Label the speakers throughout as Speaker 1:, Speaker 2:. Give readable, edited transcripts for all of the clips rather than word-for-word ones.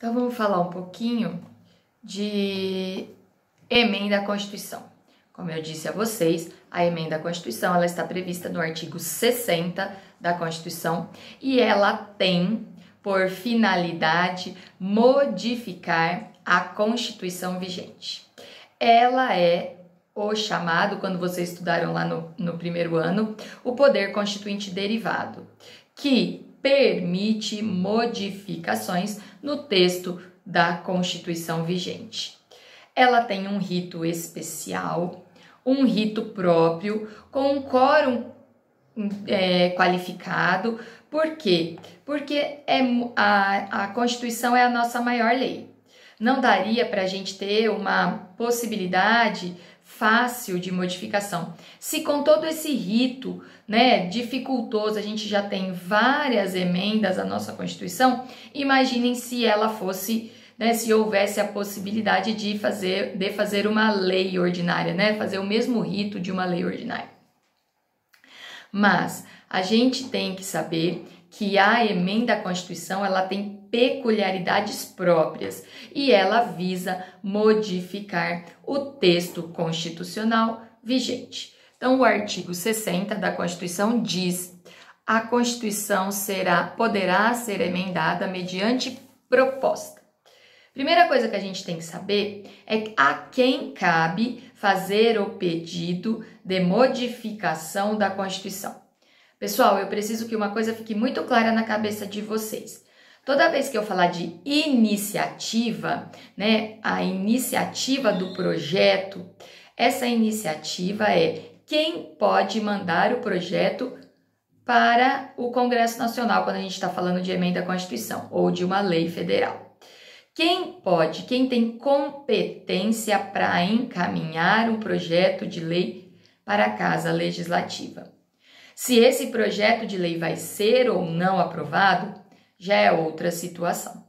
Speaker 1: Então vamos falar um pouquinho de emenda à Constituição. Como eu disse a vocês, a emenda à Constituição ela está prevista no artigo 60 da Constituição e ela tem por finalidade modificar a Constituição vigente. Ela é o chamado, quando vocês estudaram lá no primeiro ano, o poder constituinte derivado, que permite modificações no texto da Constituição vigente. Ela tem um rito especial, um rito próprio, com um quórum qualificado. Por quê? Porque a Constituição é a nossa maior lei. Não daria para a gente ter uma possibilidade fácil de modificação. Se com todo esse rito, dificultoso, a gente já tem várias emendas à nossa Constituição, imaginem se ela fosse, se houvesse a possibilidade de fazer uma lei ordinária, fazer o mesmo rito de uma lei ordinária. Mas a gente tem que saber que a emenda à Constituição ela tem peculiaridades próprias e ela visa modificar o texto constitucional vigente. Então, o artigo 60 da Constituição diz: a Constituição poderá ser emendada mediante proposta. Primeira coisa que a gente tem que saber é a quem cabe fazer o pedido de modificação da Constituição. Pessoal, eu preciso que uma coisa fique muito clara na cabeça de vocês. Toda vez que eu falar de iniciativa, a iniciativa do projeto, essa iniciativa é quem pode mandar o projeto para o Congresso Nacional, quando a gente está falando de emenda à Constituição ou de uma lei federal. Quem tem competência para encaminhar um projeto de lei para a Casa Legislativa. Se esse projeto de lei vai ser ou não aprovado, já é outra situação.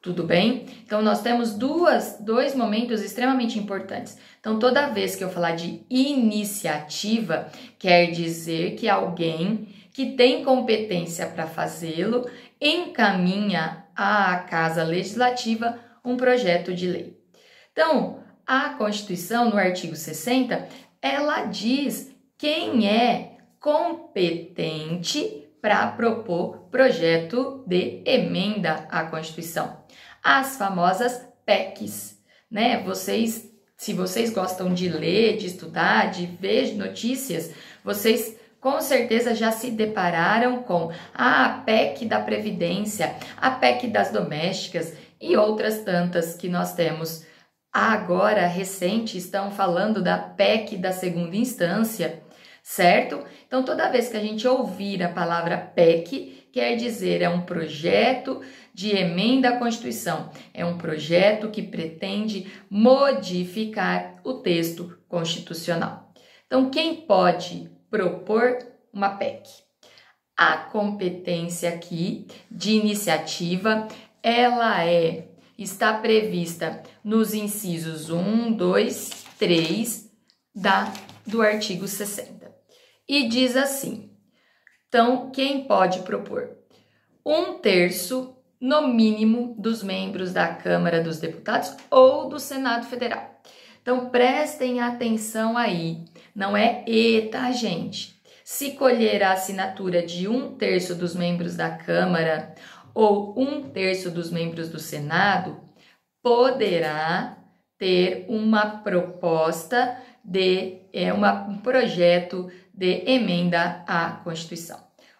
Speaker 1: Tudo bem? Então, nós temos dois momentos extremamente importantes. Então, toda vez que eu falar de iniciativa, quer dizer que alguém que tem competência para fazê-lo encaminha à Casa Legislativa um projeto de lei. Então, a Constituição, no artigo 60, ela diz quem é competente para propor projeto de emenda à Constituição. As famosas PECs, se vocês gostam de ler, de estudar, de ver notícias, vocês com certeza já se depararam com a PEC da Previdência, a PEC das domésticas e outras tantas que nós temos. Agora, recente, estão falando da PEC da segunda instância, certo? Então, toda vez que a gente ouvir a palavra PEC, quer dizer é um projeto de emenda à Constituição, é um projeto que pretende modificar o texto constitucional. Então, quem pode propor uma PEC? A competência aqui de iniciativa, ela está prevista nos incisos 1, 2, 3 do artigo 60. E diz assim, então, quem pode propor? 1/3, no mínimo, dos membros da Câmara dos Deputados ou do Senado Federal. Então, prestem atenção aí, não é tá, gente? Se colher a assinatura de 1/3 dos membros da Câmara ou 1/3 dos membros do Senado, poderá ter uma proposta um projeto de emenda à Constituição,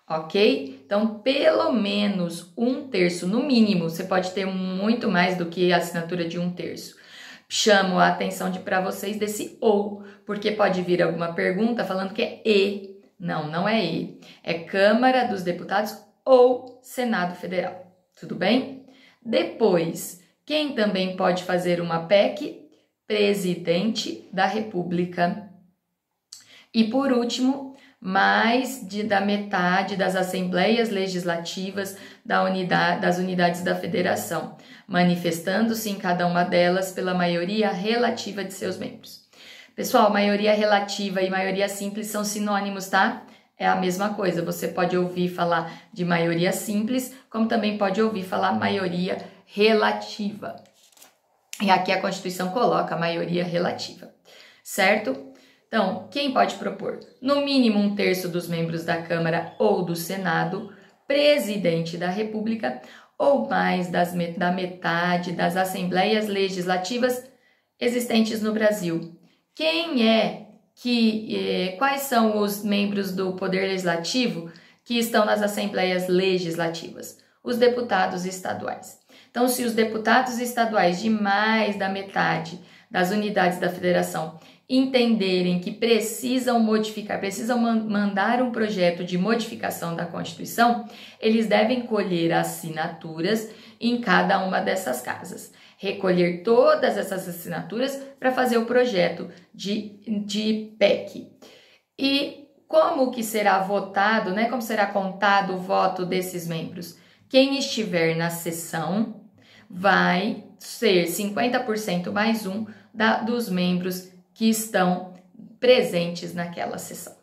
Speaker 1: ok? Então, pelo menos 1/3, no mínimo, você pode ter muito mais do que a assinatura de 1/3. Chamo a atenção para vocês desse ou, porque pode vir alguma pergunta falando que é e. Não, não é e. É Câmara dos Deputados ou Senado Federal, tudo bem? Depois, quem também pode fazer uma PEC? Presidente da República. E por último, mais da metade das assembleias legislativas das unidades da federação, manifestando-se em cada uma delas pela maioria relativa de seus membros. Pessoal, maioria relativa e maioria simples são sinônimos, tá? É a mesma coisa, você pode ouvir falar de maioria simples, como também pode ouvir falar maioria relativa. E aqui a Constituição coloca a maioria relativa, certo? Então, quem pode propor? No mínimo 1/3 dos membros da Câmara ou do Senado, presidente da República ou mais da metade das assembleias legislativas existentes no Brasil. Quais são os membros do Poder Legislativo que estão nas assembleias legislativas? Os deputados estaduais. Então, se os deputados estaduais de mais da metade das unidades da federação entenderem que precisam mandar um projeto de modificação da Constituição, eles devem colher assinaturas em cada uma dessas casas. Recolher todas essas assinaturas para fazer o projeto de PEC. E como que será votado, né? Como será contado o voto desses membros? Quem estiver na sessão vai ser 50% mais um dos membros que estão presentes naquela sessão.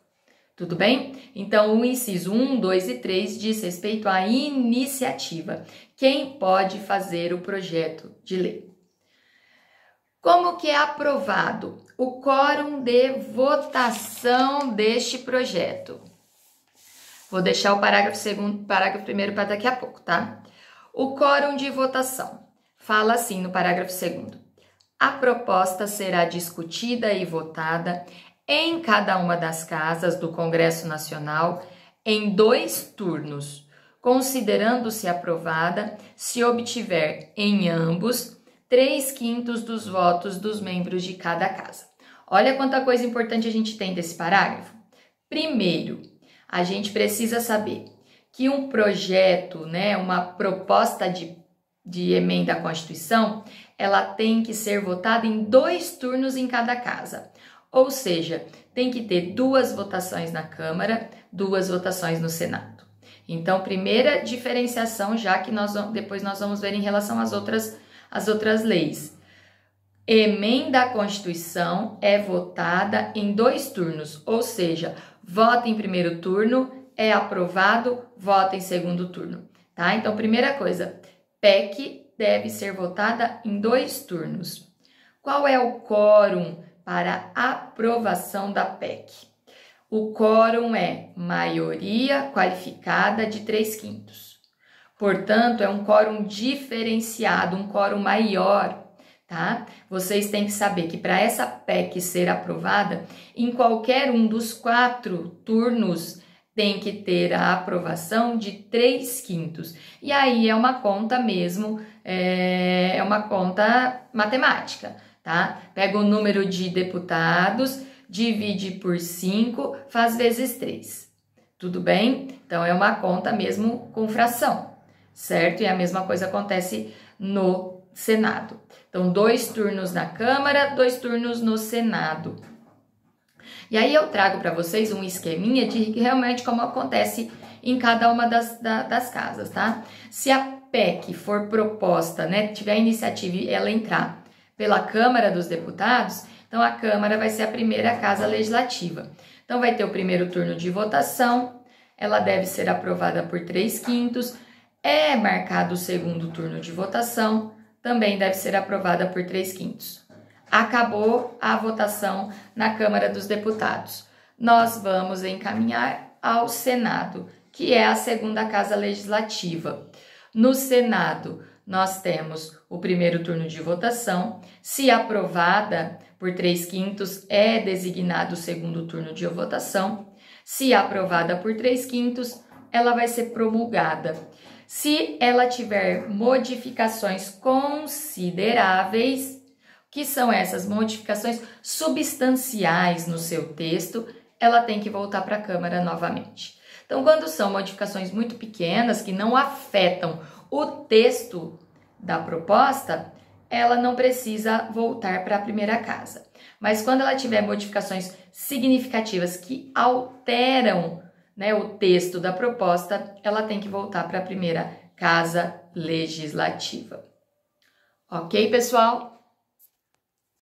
Speaker 1: Tudo bem? Então, o inciso 1, 2 e 3 diz respeito à iniciativa. Quem pode fazer o projeto de lei? Como que é aprovado o quórum de votação deste projeto? Vou deixar o parágrafo 1º para daqui a pouco, tá? O quórum de votação fala assim no parágrafo 2º. A proposta será discutida e votada em cada uma das casas do Congresso Nacional em 2 turnos, considerando-se aprovada se obtiver em ambos 3/5 dos votos dos membros de cada casa. Olha quanta coisa importante a gente tem desse parágrafo. Primeiro, a gente precisa saber que um projeto, né, uma proposta de emenda à Constituição, ela tem que ser votada em 2 turnos em cada casa. Ou seja, tem que ter 2 votações na Câmara, 2 votações no Senado. Então, primeira diferenciação, já que depois nós vamos ver em relação às outras leis. Emenda à Constituição é votada em 2 turnos, ou seja, vota em primeiro turno, é aprovado, vota em segundo turno, tá? Então, primeira coisa, PEC deve ser votada em 2 turnos. Qual é o quórum para aprovação da PEC? O quórum é maioria qualificada de 3/5. Portanto, é um quórum diferenciado, um quórum maior, tá? Vocês têm que saber que para essa PEC ser aprovada, em qualquer um dos 4 turnos, tem que ter a aprovação de 3/5. E aí é uma conta mesmo, é uma conta matemática, tá? Pega o número de deputados, divide por 5, faz vezes 3. Tudo bem? Então, é uma conta mesmo com fração, certo? E a mesma coisa acontece no Senado. Então, 2 turnos na Câmara, 2 turnos no Senado. E aí eu trago para vocês um esqueminha de realmente como acontece em cada uma das casas, tá? Se a PEC for proposta, né, tiver a iniciativa e ela entrar pela Câmara dos Deputados, então a Câmara vai ser a primeira casa legislativa. Então vai ter o primeiro turno de votação, ela deve ser aprovada por 3/5, é marcado o segundo turno de votação, também deve ser aprovada por 3/5. Acabou a votação na Câmara dos Deputados. Nós vamos encaminhar ao Senado, que é a segunda casa legislativa. No Senado, nós temos o primeiro turno de votação. Se aprovada por 3/5, é designado o segundo turno de votação. Se aprovada por 3/5, ela vai ser promulgada. Se ela tiver modificações consideráveis, que são essas modificações substanciais no seu texto, ela tem que voltar para a Câmara novamente. Então, quando são modificações muito pequenas, que não afetam o texto da proposta, ela não precisa voltar para a primeira casa. Mas quando ela tiver modificações significativas que alteram, né, o texto da proposta, ela tem que voltar para a primeira casa legislativa. Ok, pessoal?